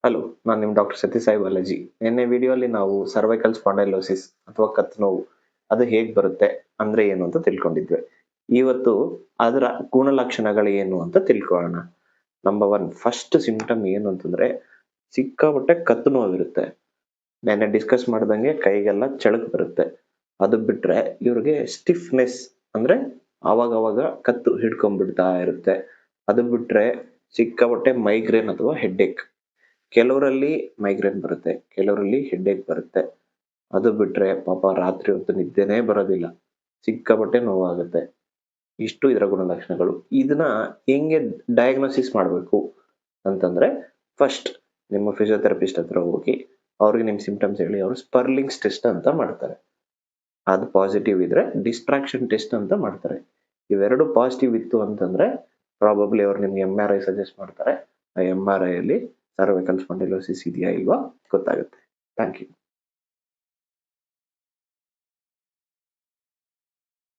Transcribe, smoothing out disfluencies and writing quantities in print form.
Hello, ನಾನು ನಿಮ್ಮ doctor Sathya Sai Balaji. ನಿನ್ನೆ ವಿಡಿಯೋಲಿ ನಾವು ಸರ್ವೈಕಲ್ ಸ್ಪಾಂಡೈಲೋಸಿಸ್ ಅಥವಾ ಕತ್ತು ನೋವು ಅದು ಹೇಗೆ ಬರುತ್ತೆ ಅಂದ್ರೆ ಏನು ಅಂತ ತಿಳ್ಕೊಂಡಿದ್ವಿ. ಇವತ್ತು ಅದರ ಗುಣಲಕ್ಷಣಗಳು ಏನು ಅಂತ ತಿಳ್ಕೊಳ್ಳೋಣ. ನಂಬರ್ ಒನ್, ಫಸ್ಟ್ ಸಿಂಪ್ಟಮ್ ಏನು ಅಂತಂದ್ರೆ ಸಿಕ್ಕಾಪಟ್ಟೆ ಕತ್ತು ನೋವಿರುತ್ತೆ. ನೆನ್ನೆ ಡಿಸ್ಕಸ್ ಮಾಡ್ದಂಗೆ ಕೈಗೆಲ್ಲ ಚಳಕ್ ಬರುತ್ತೆ. ಅದು ಬಿಟ್ರೆ ಇವ್ರಿಗೆ ಸ್ಟಿಫ್ನೆಸ್ ಅಂದ್ರೆ ಅವಾಗ ಕತ್ತು ಹಿಡ್ಕೊಂಡ್ಬಿಡ್ತಾ ಇರುತ್ತೆ. ಅದು ಬಿಟ್ರೆ ಸಿಕ್ಕಾಪಟ್ಟೆ ಮೈಗ್ರೇನ್ ಅಥವಾ ಹೆಡ್ಏಕ್. ಕೆಲವರಲ್ಲಿ ಮೈಗ್ರೇನ್ ಬರುತ್ತೆ, ಕೆಲವರಲ್ಲಿ ಹೆಡ್ಏಕ್ ಬರುತ್ತೆ. ಅದು ಬಿಟ್ರೆ ಪಾಪ ರಾತ್ರಿ ಹೊತ್ತು ನಿದ್ದೆನೇ ಬರೋದಿಲ್ಲ, ಸಿಕ್ಕಾಪಟ್ಟೆ ನೋವಾಗುತ್ತೆ. ಇಷ್ಟು ಇದರ ಗುಣಲಕ್ಷಣಗಳು. ಇದನ್ನ ಹೆಂಗೆ ಡಯಾಗ್ನೋಸಿಸ್ ಮಾಡಬೇಕು ಅಂತಂದ್ರೆ, ಫಸ್ಟ್ ನಿಮ್ಮ ಫಿಸಿಯೋಥೆರಪಿಸ್ಟ್ ಹತ್ರ ಹೋಗಿ ಅವ್ರಿಗೆ ನಿಮ್ಮ ಸಿಂಪ್ಟಮ್ಸ್ ಹೇಳಿ, ಅವರು ಸ್ಪರ್ಲಿಂಗ್ಸ್ ಟೆಸ್ಟ್ ಅಂತ ಮಾಡ್ತಾರೆ. ಅದು ಪಾಸಿಟಿವ್ ಇದ್ರೆ ಡಿಸ್ಟ್ರಾಕ್ಷನ್ ಟೆಸ್ಟ್ ಅಂತ ಮಾಡ್ತಾರೆ. ಇವೆರಡು ಪಾಸಿಟಿವ್ ಇತ್ತು ಅಂತಂದ್ರೆ ಪ್ರಾಬಬ್ಲಿ ಅವ್ರು ನಿಮ್ಗೆ MRI ಸಜೆಸ್ಟ್ ಮಾಡ್ತಾರೆ. ಆ MRI ಅಲ್ಲಿ ಸರ್ವೈಕಲ್ ಸ್ಪಾಂಡಿಲೋಸಿಸ್ ಇದೆಯಾ ಇಲ್ವಾ ಗೊತ್ತಾಗುತ್ತೆ. Thank you.